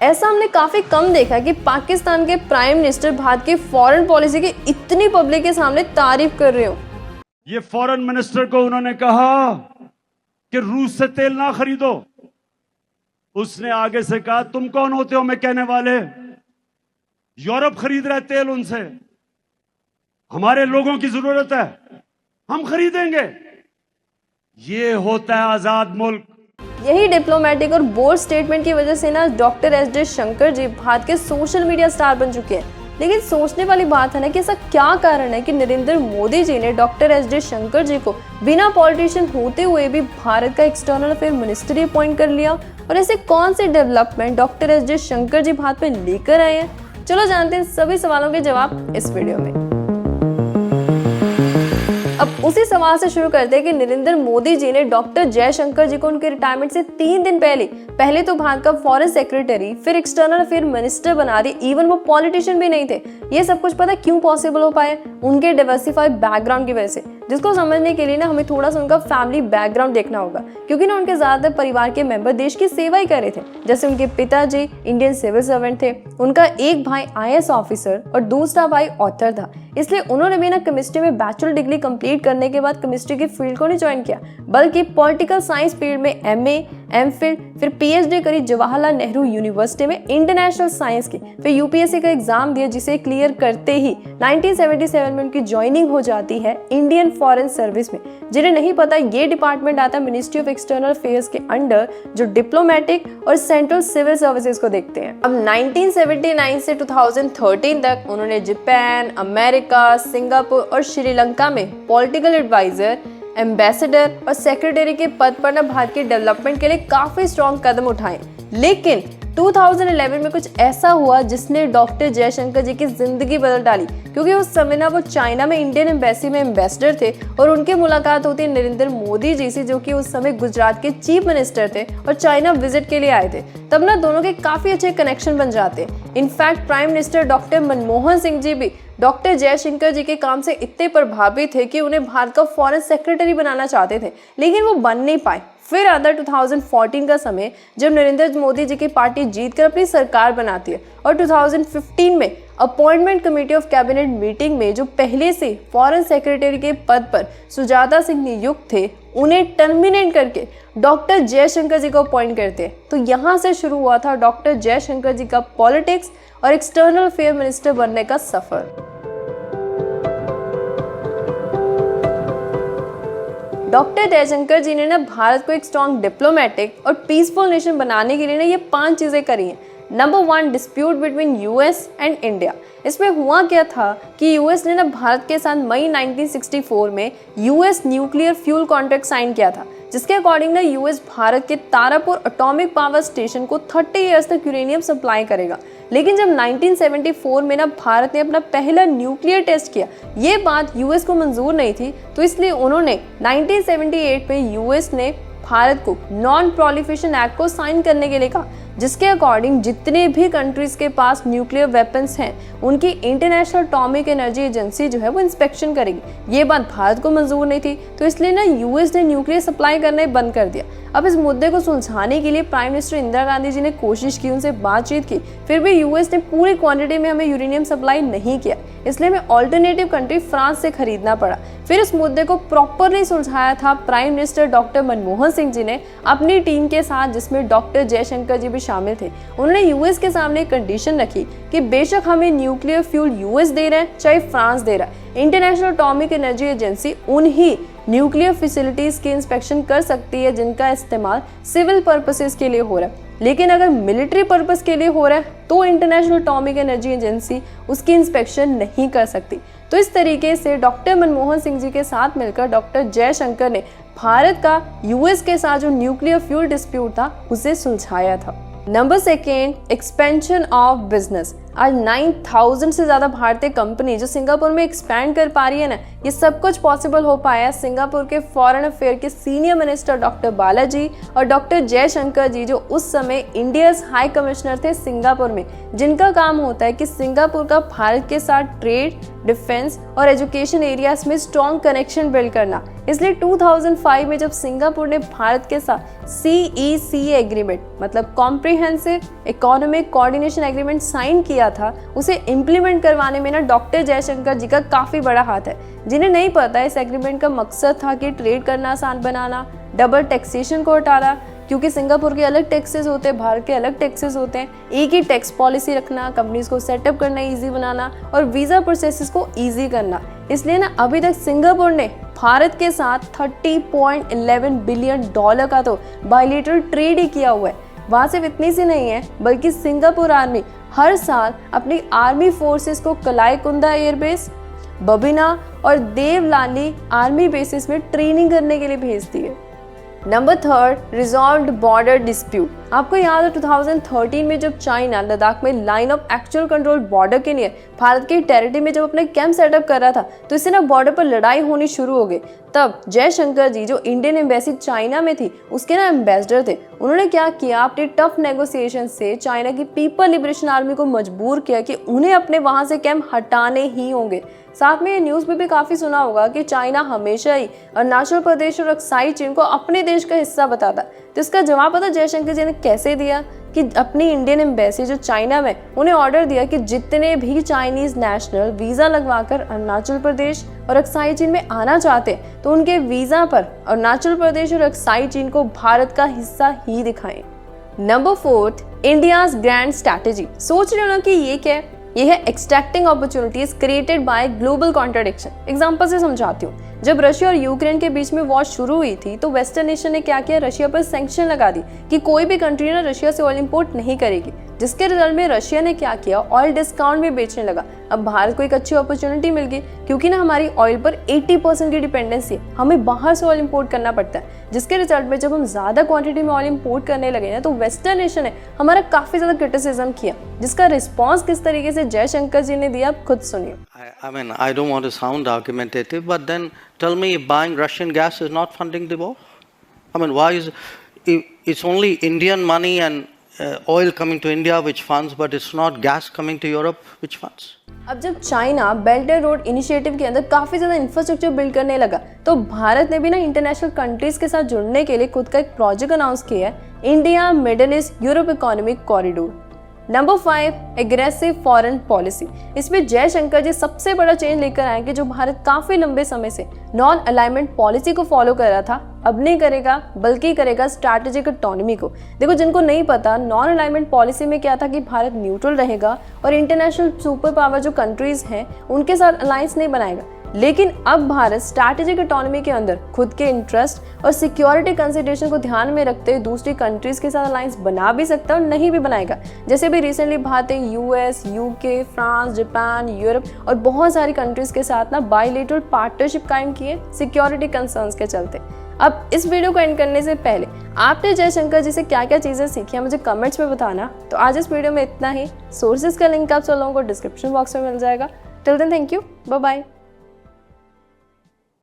ऐसा हमने काफी कम देखा कि पाकिस्तान के प्राइम मिनिस्टर भारत की फॉरेन पॉलिसी की इतनी पब्लिक के सामने तारीफ कर रहे हो। ये फॉरेन मिनिस्टर को उन्होंने कहा कि रूस से तेल ना खरीदो। उसने आगे से कहा तुम कौन होते हो मैं कहने वाले, यूरोप खरीद रहा है तेल उनसे, हमारे लोगों की जरूरत है हम खरीदेंगे। ये होता है आजाद मुल्क। यही डिप्लोमेटिक और बोल्ड स्टेटमेंट की वजह से ना डॉक्टर एस जयशंकर जी भारत के सोशल मीडिया स्टार बन चुके हैं। लेकिन सोचने वाली बात है ना कि ऐसा क्या कारण है कि नरेंद्र मोदी जी ने डॉक्टर एस जयशंकर जी को बिना पॉलिटिशियन होते हुए भी भारत का एक्सटर्नल अफेयर मिनिस्ट्री अपॉइंट कर लिया, और ऐसे कौन से डेवलपमेंट डॉक्टर एस जयशंकर जी भारत में लेकर आए हैं। चलो जानते हैं सभी सवालों के जवाब इस वीडियो में। अब उसी सवाल से शुरू करते हैं कि नरेंद्र मोदी जी ने डॉक्टर जयशंकर जी को उनके रिटायरमेंट से 3 दिन पहले तो भारत का फॉरेन सेक्रेटरी फिर एक्सटर्नल अफेयर मिनिस्टर बना दिए। इवन वो पॉलिटिशियन भी नहीं थे। ये सब कुछ पता क्यों पॉसिबल हो पाया? उनके डाइवर्सिफाइड बैकग्राउंड की वजह से, जिसको समझने के लिए ना हमें थोड़ा सा उनका फैमिली बैकग्राउंड देखना होगा, क्योंकि ना उनके ज्यादातर परिवार के मेंबर देश की सेवा ही कर रहे थे। जैसे उनके पिताजी इंडियन सिविल सर्वेंट थे, उनका एक भाई IAS ऑफिसर और दूसरा भाई ऑथर था। इसलिए उन्होंने भी ना केमिस्ट्री में बैचलर डिग्री कंप्लीट करने के बाद केमिस्ट्री की फील्ड को नहीं ज्वाइन किया, बल्कि पॉलिटिकल साइंस फील्ड में MA, MPhil फिर PhD करी जवाहरलाल नेहरू यूनिवर्सिटी में इंटरनेशनल साइंस की। फिर UPSC का एग्जाम दिया, जिसे क्लियर करते ही 1977 में उनकी ज्वाइनिंग हो जाती है इंडियन फॉरेन सर्विस में। जिन्हें नहीं पता, ये डिपार्टमेंट आता है मिनिस्ट्री ऑफ एक्सटर्नल अफेयर्स के अंडर, जो डिप्लोमेटिक और सेंट्रल सिविल सर्विसेज को देखते हैं। अब 1979 से 2013 तक उन्होंने जापान, अमेरिका, सिंगापुर और श्रीलंका में पॉलिटिकल एडवाइजर, एम्बेसडर और सेक्रेटरी के पद पर ना भारत के डेवलपमेंट के लिए काफी स्ट्रॉन्ग कदम उठाए। लेकिन 2011 में कुछ ऐसा हुआ जिसने डॉक्टर जयशंकर जी की जिंदगी बदल डाली, क्योंकि उस समय ना वो चाइना में इंडियन एम्बेसी में एम्बेसडर थे और उनकी मुलाकात होती नरेंद्र मोदी जी से, जो कि उस समय गुजरात के चीफ मिनिस्टर थे और चाइना विजिट के लिए आए थे। तब ना दोनों के काफी अच्छे कनेक्शन बन जाते। In fact prime minister doctor Manmohan Singh ji भी डॉक्टर जयशंकर जी के काम से इतने प्रभावित थे कि उन्हें भारत का फॉरेन सेक्रेटरी बनाना चाहते थे, लेकिन वो बन नहीं पाए। फिर आता 2014 का समय, जब नरेंद्र मोदी जी की पार्टी जीतकर अपनी सरकार बनाती है और 2015 में appointment committee of cabinet meeting में जो पहले से फॉरेन सेक्रेटरी के पद पर सुजाता सिंह नियुक्त थे, उन्हें टर्मिनेट करके डॉक्टर जयशंकर जी को अपॉइंट करते हैं। तो यहाँ से शुरू हुआ था डॉक्टर जयशंकर जी का पॉलिटिक्स और एक्सटर्नल अफेयर मिनिस्टर बनने का सफर। डॉक्टर जयशंकर जी ने ना भारत को एक स्ट्रॉन्ग डिप्लोमेटिक और पीसफुल नेशन बनाने के लिए ना ये 5 चीजें करी हैं। Number 1, dispute between US and India. इसमें हुआ क्या था कि US ने ना भारत के साथ मई 1964 में US nuclear fuel contract sign किया था, जिसके अकॉर्डिंग ना US भारत के तारापुर एटॉमिक पावर स्टेशन को 30 इयर्स तक यूरेनियम सप्लाई करेगा। लेकिन जब 1974 में ना भारत ने अपना पहला न्यूक्लियर टेस्ट किया, ये बात US को मंजूर नहीं थी, तो इसलिए उन्होंने 1978 में US ने भारत को नॉन प्रोलिफरेशन एक्ट को साइन करने के लिए कहा, जिसके अकॉर्डिंग जितने भी कंट्रीज के पास न्यूक्लियर वेपन्स हैं, उनकी इंटरनेशनल एटॉमिक एनर्जी एजेंसी जो है वो इंस्पेक्शन करेगी। ये बात भारत को मंजूर नहीं थी, तो इसलिए ना US ने न्यूक्लियर सप्लाई करना ही बंद कर दिया। अब इस मुद्दे को सुलझाने के लिए प्राइम मिनिस्टर इंदिरा गांधी जी ने कोशिश की, उनसे बातचीत की, फिर भी US ने पूरी क्वांटिटी में हमें यूरेनियम सप्लाई नहीं किया, इसलिए हमें ऑल्टरनेटिव कंट्री फ्रांस से खरीदना पड़ा। फिर इस मुद्दे को प्रॉपरली सुलझाया था prime minister doctor Manmohan Singh ji ने अपनी टीम के साथ, जिसमें डॉक्टर जयशंकर जी भी शामिल थे। उन्होंने US के सामने एक कंडीशन रखी कि बेशक हमें न्यूक्लियर फ्यूल US दे रहा है चाहे फ्रांस दे रहा है, इंटरनेशनल एटॉमिक एनर्जी एजेंसी उन्हीं न्यूक्लियर फैसिलिटीज की इंस्पेक्शन कर सकती है जिनका इस्तेमाल सिविल पर्पसेस के लिए हो रहा है। लेकिन अगर मिलिट्री पर्पस के लिए हो रहा है तो इंटरनेशनल एटॉमिक एनर्जी एजेंसी उसकी इंस्पेक्शन नहीं कर सकती। तो इस तरीके से डॉक्टर मनमोहन सिंह जी के साथ मिलकर डॉक्टर जयशंकर ने भारत का US के साथ जो न्यूक्लियर फ्यूल डिस्प्यूट था उसे सुलझाया था। Number 2, expansion of business. आज 9000 से ज्यादा भारतीय कंपनी जो सिंगापुर में एक्सपैंड कर पा रही है ना, ये सब कुछ पॉसिबल हो पाया सिंगापुर के फॉरेन अफेयर के सीनियर मिनिस्टर डॉक्टर बालाजी और डॉक्टर जयशंकर जी, जो उस समय इंडियाज हाई कमिश्नर थे सिंगापुर में, जिनका काम होता है कि सिंगापुर का भारत के साथ ट्रेड, डिफेंस और एजुकेशन एरियाज में स्ट्रॉन्ग कनेक्शन बिल्ड करना। इसलिए 2005 में जब सिंगापुर ने भारत के साथ CECA एग्रीमेंट मतलब comprehensive economic coordination agreement sign किया था, उसे इम्प्लीमेंट करवाने में ना डॉक्टर जयशंकर जी का काफ़ी बड़ा हाथ है। जिन्हें नहीं पता, इस एग्रीमेंट का मकसद था कि ट्रेड करना आसान बनाना, डबल टैक्सेशन को हटाना, क्योंकि सिंगापुर के अलग टैक्सेस होते हैं, भारत के अलग टैक्सेस होते हैं, एक ही टैक्स पॉलिसी रखना, कंपनीज को सेटअप करना इजी बनाना और वीज़ा प्रोसेसेस को इजी करना। इसलिए ना अभी तक सिंगापुर ने भारत के साथ $30.11 बिलियन का तो बायलैटरल ट्रेड ही किया हुआ है। वहाँ सिर्फ इतनी सी नहीं है, बल्कि सिंगापुर आर्मी हर साल अपनी आर्मी फोर्सेस को कलाईकुंदा एयरबेस, बबिना और देवलाली आर्मी बेसिस में ट्रेनिंग करने के लिए भेजती है। Number 3, resolved border dispute. आपको याद है 2013 में जब चाइना लद्दाख में line of actual control border के लिए भारत की टेरिटरी में जब अपने कैंप सेटअप कर रहा था, तो इससे ना बॉर्डर पर लड़ाई होनी शुरू हो गई। तब जयशंकर जी, जो इंडियन एम्बेसी चाइना में थी, उसके ना एम्बेसडर थे, उन्होंने क्या किया, अपने टफ नेगोशिएशन से चाइना की पीपल लिबरेशन आर्मी को मजबूर किया कि उन्हें अपने वहां से कैंप हटाने ही होंगे। साथ में ये न्यूज़ में भी काफ़ी सुना होगा कि चाइना हमेशा ही अरुणाचल प्रदेश और अक्साई चीन को अपने देश का हिस्सा बताता। तो इसका जवाब पता जयशंकर जी ने कैसे दिया कि अपनी इंडियन एम्बेसी जो चाइना में, उन्हें ऑर्डर दिया कि जितने भी चाइनीज़ नेशनल वीज़ा लगवाकर अरुणाचल प्रदेश और अक्साई चीन में आना चाहते, तो उनके वीज़ा पर अरुणाचल प्रदेश और अक्साई चीन को भारत का हिस्सा ही दिखाएं। Number 4, India's grand strategy. सोच रहे हो ना कि ये क्या है? ये है extracting opportunities created by global contradiction. Example से समझाती हूँ। जब रशिया और यूक्रेन के बीच में वॉर शुरू हुई थी, तो वेस्टर्न नेशन ने क्या किया, रशिया पर सैंक्शन लगा दी कि कोई भी कंट्री ना रशिया से ऑयल इंपोर्ट नहीं करेगी, जिसके रिजल्ट में रशिया ने क्या किया, ऑयल डिस्काउंट में बेचने लगा। अब भारत को एक अच्छी अपॉर्चुनिटी मिल गई, क्योंकि ना हमारी ऑयल पर 80% की डिपेंडेंसी है, हमें बाहर से ऑयल इंपोर्ट करना पड़ता है, जिसके रिजल्ट में जब हम ज़्यादा क्वांटिटी में ऑयल इंपोर्ट करने लगे ना, तो वेस्टर्न नेशन ने हमारा काफ़ी ज़्यादा क्रिटिसिज्म किया, जिसका रिस्पॉन्स किस तरीके से जयशंकर जी ने दिया, आप खुद सुनिए। I mean, I don't want to sound argumentative, but then tell me if buying Russian gas is not funding the war? I mean, why is it's only Indian money and oil coming to India which funds, but it's not gas coming to Europe which funds? अब जब China belt and road initiative के अंदर काफ़ी ज़्यादा infrastructure build करने लगा, तो भारत ने भी ना इंटरनेशनल कंट्रीज़ के साथ जुड़ने के लिए खुद का एक प्रोजेक्ट अनाउंस किया है, India middle east Europe economic corridor. Number 5, aggressive foreign policy. इसमें जयशंकर जी सबसे बड़ा चेंज लेकर आएंगे, जो भारत काफ़ी लंबे समय से नॉन अलाइनमेंट पॉलिसी को फॉलो कर रहा था, अब नहीं करेगा, बल्कि करेगा स्ट्रैटेजिक ऑटोनॉमी को। देखो, जिनको नहीं पता, नॉन अलाइनमेंट पॉलिसी में क्या था कि भारत न्यूट्रल रहेगा और इंटरनेशनल सुपर पावर जो कंट्रीज़ हैं उनके साथ अलायंस नहीं बनाएगा। लेकिन अब भारत स्ट्रैटेजिक ऑटोनॉमी के अंदर खुद के इंटरेस्ट और सिक्योरिटी कंसिडरेशन को ध्यान में रखते हुए दूसरी कंट्रीज के साथ अलायंस बना भी सकता है और नहीं भी बनाएगा। जैसे भी recently Bharat US, UK, France, Japan, Europe और बहुत सारी कंट्रीज के साथ ना बायलैटरल पार्टनरशिप कायम किए सिक्योरिटी कंसर्न्स के चलते। अब इस वीडियो को एंड करने से पहले आपने जयशंकर जी से क्या क्या चीज़ें सीखी हैं मुझे कमेंट्स में बताना। तो आज इस वीडियो में इतना ही। सोर्सेज का लिंक आप सब लोगों को डिस्क्रिप्शन बॉक्स में मिल जाएगा। Till then, thank you, bye bye.